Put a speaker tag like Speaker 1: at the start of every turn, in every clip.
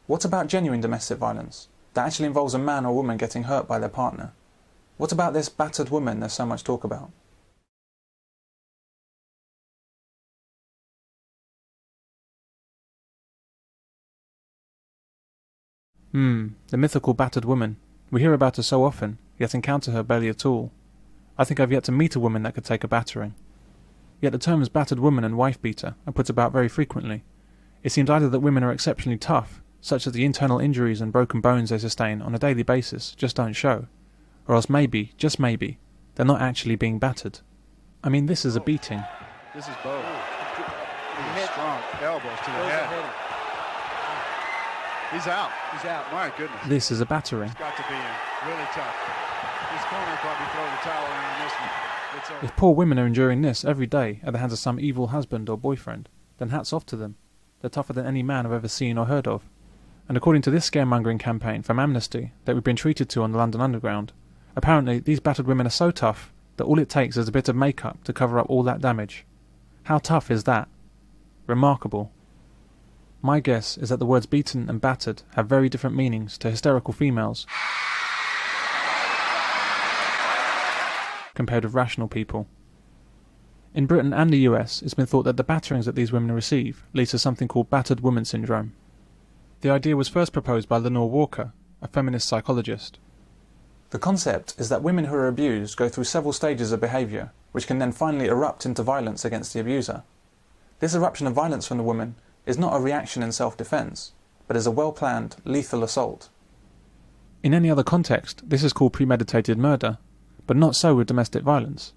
Speaker 1: What about genuine domestic violence, that actually involves a man or woman getting hurt by their partner? What about this battered woman there's so much talk about? The mythical battered woman. We hear about her so often, yet encounter her barely at all. I think I've yet to meet a woman that could take a battering. Yet the terms battered woman and wife beater are put about very frequently. It seems either that women are exceptionally tough, such that the internal injuries and broken bones they sustain on a daily basis just don't show, or else maybe, just maybe, they're not actually being battered. I mean, this is a beating.
Speaker 2: This is both. Strong elbows to the head. He's out. He's out. My goodness.
Speaker 1: This is a battering.
Speaker 2: He's got to be in. Really tough. His corner probably throw the towel around this one. It's over.
Speaker 1: If poor women are enduring this every day at the hands of some evil husband or boyfriend, then hats off to them. They're tougher than any man I've ever seen or heard of. And according to this scaremongering campaign from Amnesty that we've been treated to on the London Underground, apparently these battered women are so tough that all it takes is a bit of makeup to cover up all that damage. How tough is that? Remarkable. My guess is that the words beaten and battered have very different meanings to hysterical females compared with rational people. In Britain and the US, it's been thought that the batterings that these women receive leads to something called battered woman syndrome. The idea was first proposed by Lenore Walker, a feminist psychologist. The concept is that women who are abused go through several stages of behaviour, which can then finally erupt into violence against the abuser. This eruption of violence from the woman is not a reaction in self-defence, but is a well-planned, lethal assault. In any other context, this is called premeditated murder, but not so with domestic violence.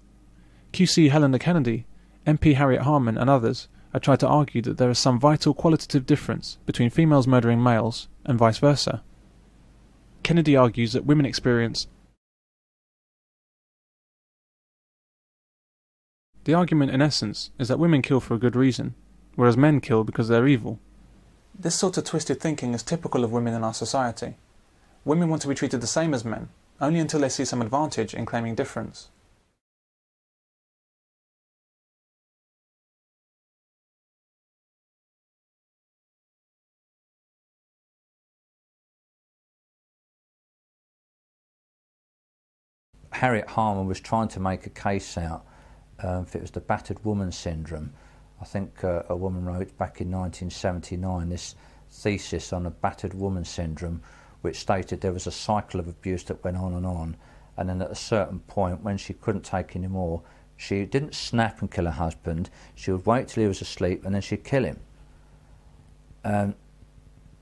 Speaker 1: QC Helena Kennedy, MP Harriet Harman and others have tried to argue that there is some vital qualitative difference between females murdering males and vice versa. Kennedy argues that women experience The argument in essence is that women kill for a good reason, whereas men kill because they're evil. This sort of twisted thinking is typical of women in our society. Women want to be treated the same as men, only until they see some advantage in claiming difference.
Speaker 3: Harriet Harman was trying to make a case out if it was the battered woman syndrome. I think a woman wrote back in 1979 this thesis on a battered woman syndrome, which stated there was a cycle of abuse that went on, and then at a certain point when she couldn't take any more, she didn't snap and kill her husband, she would wait till he was asleep and then she'd kill him. Now,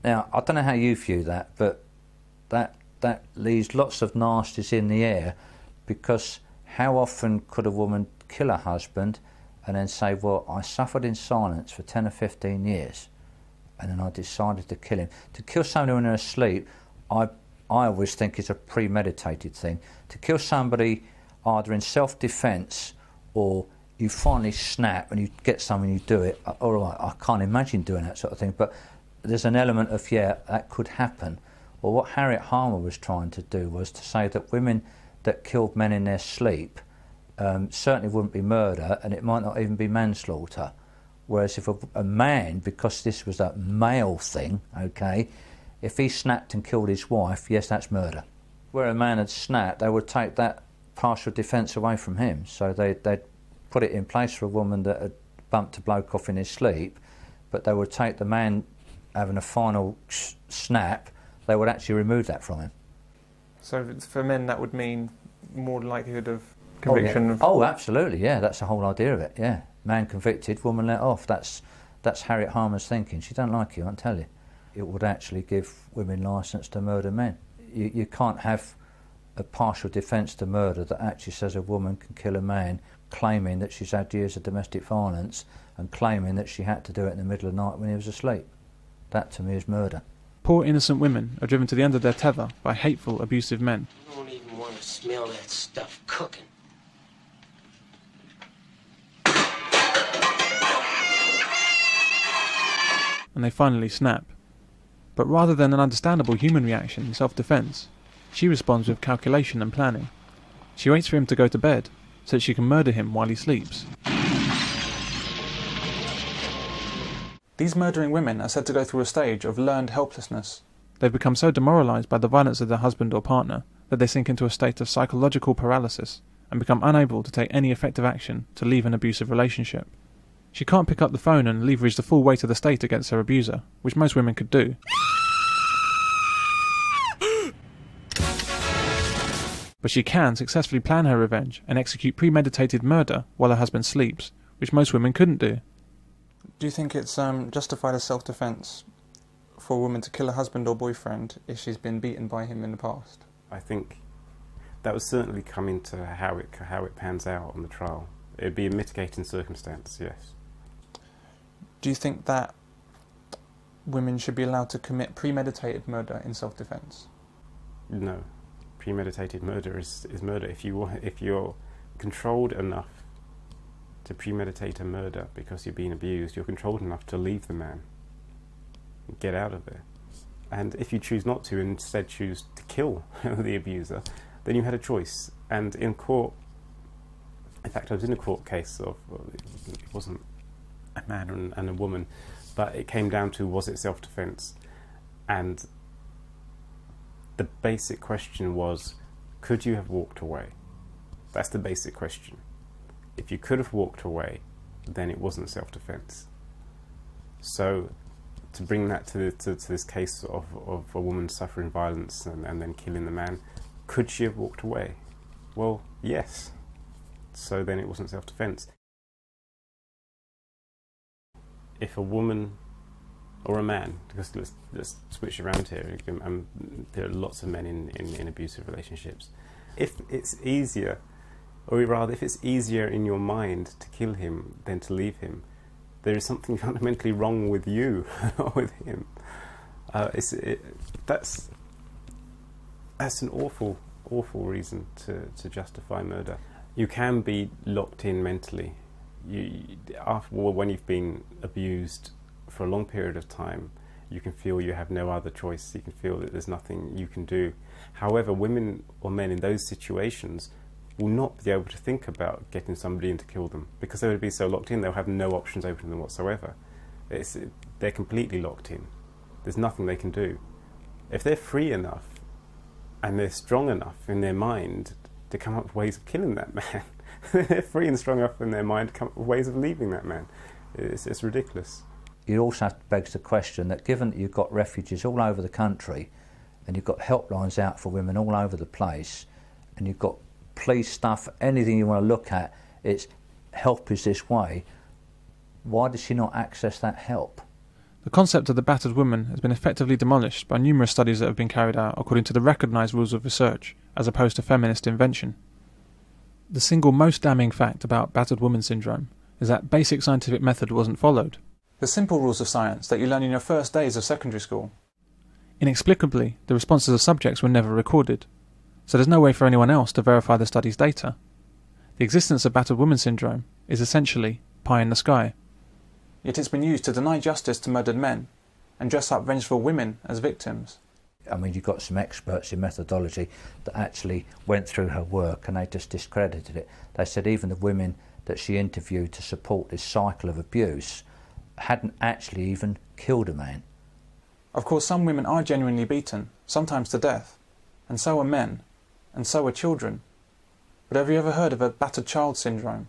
Speaker 3: I don't know how you view that, but that leaves lots of nasties in the air, because how often could a woman kill her husband and then say, well, I suffered in silence for 10 or 15 years and then I decided to kill him. To kill somebody when they're asleep, I always think it's a premeditated thing. To kill somebody either in self-defence or you finally snap and you get someone, you do it, all right, I can't imagine doing that sort of thing, but there's an element of, yeah, that could happen. Well, what Harriet Harman was trying to do was to say that women that killed men in their sleep certainly wouldn't be murder, and it might not even be manslaughter. Whereas if a man, because this was a male thing, okay, if he snapped and killed his wife, yes, that's murder. Where a man had snapped, they would take that partial defence away from him. So they'd put it in place for a woman that had bumped a bloke off in his sleep, but they would take the man having a final snap, they would actually remove that from him.
Speaker 4: So for men that would mean more likelihood of conviction?
Speaker 3: Oh, absolutely, yeah, that's the whole idea of it, yeah. Man convicted, woman let off. That's Harriet Harman's thinking. She don't like you, I can tell you. It would actually give women licence to murder men. You can't have a partial defence to murder that actually says a woman can kill a man, claiming that she's had years of domestic violence and claiming that she had to do it in the middle of the night when he was asleep. That to me is murder.
Speaker 1: Poor innocent women are driven to the end of their tether by hateful, abusive men.
Speaker 5: I don't even want to smell that stuff cooking.
Speaker 1: And they finally snap. But rather than an understandable human reaction in self-defence, she responds with calculation and planning. She waits for him to go to bed, so that she can murder him while he sleeps. These murdering women are said to go through a stage of learned helplessness. They've become so demoralised by the violence of their husband or partner that they sink into a state of psychological paralysis and become unable to take any effective action to leave an abusive relationship. She can't pick up the phone and leverage the full weight of the state against her abuser, which most women could do. But she can successfully plan her revenge and execute premeditated murder while her husband sleeps, which most women couldn't do.
Speaker 4: Do you think it's justified as self-defence for a woman to kill a husband or boyfriend if she's been beaten by him in the past?
Speaker 6: I think that would certainly come into how it pans out on the trial. It would be a mitigating circumstance, yes.
Speaker 4: Do you think that women should be allowed to commit premeditated murder in self-defence?
Speaker 6: No. Premeditated murder is murder. If you're controlled enough to premeditate a murder because you're being abused, you're controlled enough to leave the man, get out of there. And if you choose not to and instead choose to kill the abuser, then you had a choice. And in court, in fact I was in a court case of, it wasn't a man and a woman, but it came down to, was it self-defence? And the basic question was, could you have walked away? That's the basic question. If you could have walked away, then it wasn't self-defence. So to bring that to this case of a woman suffering violence and then killing the man, could she have walked away? Well, yes. So then it wasn't self-defence. If a woman or a man, because let's switch around here, there are lots of men in abusive relationships. If it's easier, or rather if it's easier in your mind to kill him than to leave him, there is something fundamentally wrong with you or with him. That's an awful reason to justify murder. You can be locked in mentally. When you've been abused for a long period of time, you can feel you have no other choice. You can feel that there's nothing you can do. However, women or men in those situations will not be able to think about getting somebody in to kill them, because they would be so locked in, they'll have no options open to them whatsoever. They're completely locked in. There's nothing they can do. If they're free enough and they're strong enough in their mind to come up with ways of killing that man, they're free and strong enough in their mind to come up with ways of leaving that man. It's ridiculous.
Speaker 3: It also begs the question that given that you've got refuges all over the country and you've got helplines out for women all over the place and you've got police stuff, anything you want to look at, it's help is this way, why does she not access that help?
Speaker 1: The concept of the battered woman has been effectively demolished by numerous studies that have been carried out according to the recognised rules of research, as opposed to feminist invention. The single most damning fact about battered woman syndrome is that basic scientific method wasn't followed.
Speaker 4: The simple rules of science that you learn in your first days of secondary school.
Speaker 1: Inexplicably, the responses of subjects were never recorded, so there's no way for anyone else to verify the study's data. The existence of battered woman syndrome is essentially pie in the sky.
Speaker 4: Yet it's been used to deny justice to murdered men and dress up vengeful women as victims.
Speaker 3: I mean, you've got some experts in methodology that actually went through her work and they just discredited it. They said even the women that she interviewed to support this cycle of abuse hadn't actually even killed a man.
Speaker 4: Of course, some women are genuinely beaten, sometimes to death, and so are men, and so are children. But have you ever heard of a battered child syndrome,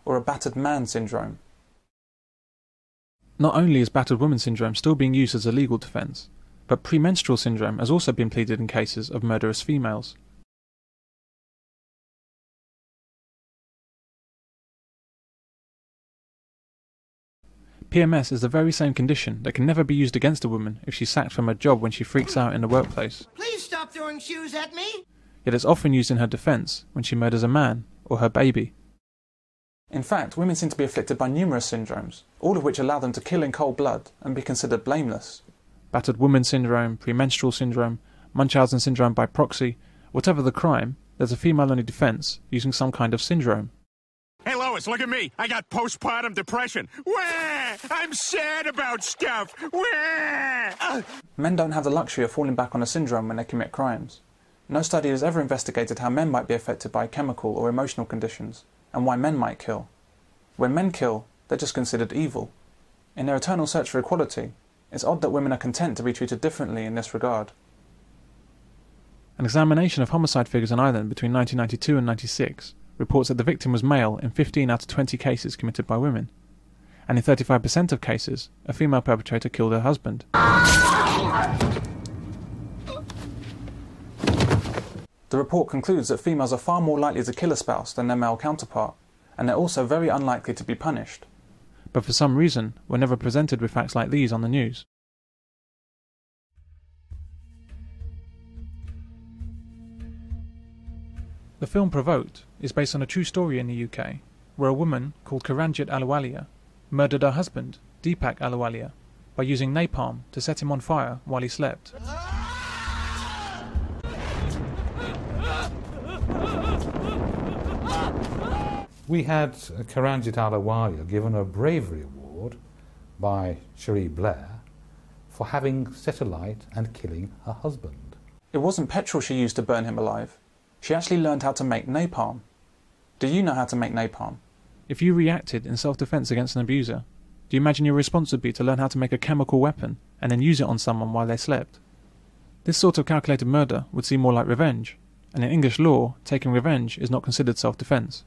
Speaker 4: or a battered man syndrome?
Speaker 1: Not only is battered woman syndrome still being used as a legal defence, but premenstrual syndrome has also been pleaded in cases of murderous females. PMS is the very same condition that can never be used against a woman if she's sacked from her job when she freaks out in the workplace.
Speaker 5: Please stop throwing shoes at me!
Speaker 1: Yet it's often used in her defence when she murders a man or her baby.
Speaker 4: In fact, women seem to be afflicted by numerous syndromes, all of which allow them to kill in cold blood and be considered blameless.
Speaker 1: Battered woman syndrome, premenstrual syndrome, Munchausen syndrome by proxy, whatever the crime, there's a female-only defence using some kind of syndrome.
Speaker 2: Hey, Lois, look at me. I got postpartum depression. Wah! I'm sad about stuff. Wah!
Speaker 4: Men don't have the luxury of falling back on a syndrome when they commit crimes. No study has ever investigated how men might be affected by chemical or emotional conditions, and why men might kill. When men kill, they're just considered evil. In their eternal search for equality, it's odd that women are content to be treated differently in this regard.
Speaker 1: An examination of homicide figures in Ireland between 1992 and 96 reports that the victim was male in 15 out of 20 cases committed by women, and in 35% of cases, a female perpetrator killed her husband.
Speaker 4: The report concludes that females are far more likely to kill a spouse than their male counterpart, and they're also very unlikely to be punished.
Speaker 1: But for some reason, we're never presented with facts like these on the news. The film Provoked is based on a true story in the UK, where a woman called Kiranjit Ahluwalia murdered her husband, Deepak Ahluwalia, by using napalm to set him on fire while he slept.
Speaker 7: We had Kiranjit Ahluwalia given a bravery award by Cherie Blair for having set alight and killing her husband.
Speaker 4: It wasn't petrol she used to burn him alive. She actually learned how to make napalm. Do you know how to make napalm?
Speaker 1: If you reacted in self-defense against an abuser, do you imagine your response would be to learn how to make a chemical weapon and then use it on someone while they slept? This sort of calculated murder would seem more like revenge, and in English law, taking revenge is not considered self-defense.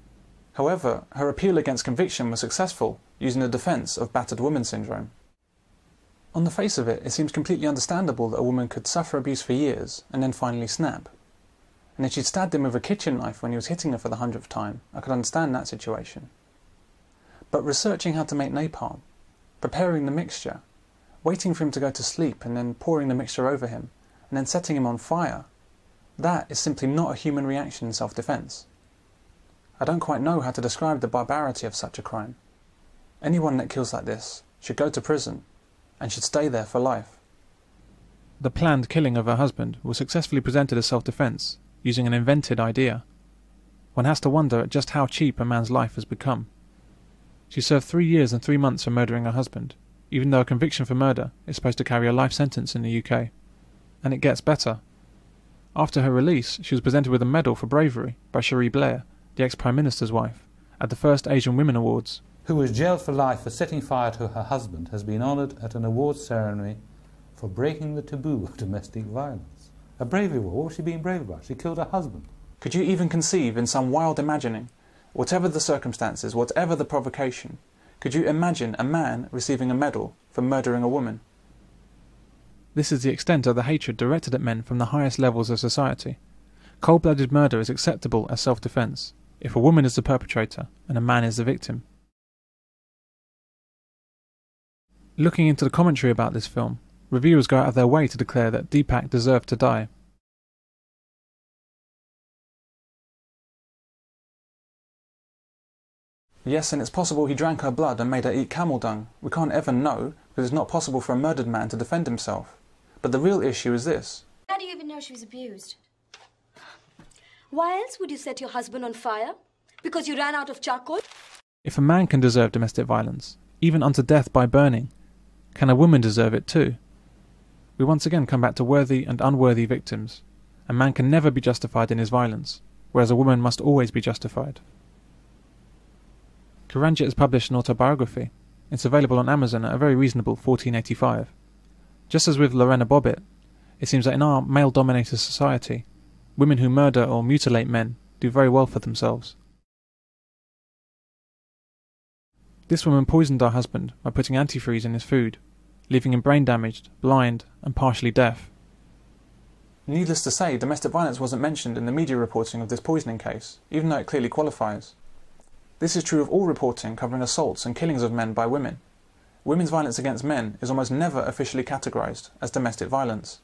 Speaker 4: However, her appeal against conviction was successful, using the defence of battered woman syndrome. On the face of it, it seems completely understandable that a woman could suffer abuse for years and then finally snap. And if she'd stabbed him with a kitchen knife when he was hitting her for the 100th time, I could understand that situation. But researching how to make napalm, preparing the mixture, waiting for him to go to sleep and then pouring the mixture over him, and then setting him on fire, that is simply not a human reaction in self-defence. I don't quite know how to describe the barbarity of such a crime. Anyone that kills like this should go to prison and should stay there for life.
Speaker 1: The planned killing of her husband was successfully presented as self-defense, using an invented idea. One has to wonder at just how cheap a man's life has become. She served 3 years and 3 months for murdering her husband, even though a conviction for murder is supposed to carry a life sentence in the UK. And it gets better. After her release, she was presented with a medal for bravery by Cherie Blair, the ex-Prime Minister's wife, at the first Asian Women Awards.
Speaker 7: Who was jailed for life for setting fire to her husband, has been honoured at an awards ceremony for breaking the taboo of domestic violence. A bravery award. What was she being brave about? She killed her husband.
Speaker 4: Could you even conceive in some wild imagining, whatever the circumstances, whatever the provocation, could you imagine a man receiving a medal for murdering a woman?
Speaker 1: This is the extent of the hatred directed at men from the highest levels of society. Cold-blooded murder is acceptable as self-defense if a woman is the perpetrator and a man is the victim. Looking into the commentary about this film, reviewers go out of their way to declare that Deepak deserved to die.
Speaker 4: Yes, and it's possible he drank her blood and made her eat camel dung. We can't ever know, because it's not possible for a murdered man to defend himself. But the real issue is this.
Speaker 8: How do you even know she was abused? Why else would you set your husband on fire? Because you ran out of charcoal?
Speaker 1: If a man can deserve domestic violence, even unto death by burning, can a woman deserve it too? We once again come back to worthy and unworthy victims. A man can never be justified in his violence, whereas a woman must always be justified. Kiranjit has published an autobiography. It's available on Amazon at a very reasonable $14.85. Just as with Lorena Bobbitt, it seems that in our male-dominated society, women who murder or mutilate men do very well for themselves. This woman poisoned her husband by putting antifreeze in his food, leaving him brain-damaged, blind, and partially deaf.
Speaker 4: Needless to say, domestic violence wasn't mentioned in the media reporting of this poisoning case, even though it clearly qualifies. This is true of all reporting covering assaults and killings of men by women. Women's violence against men is almost never officially categorised as domestic violence.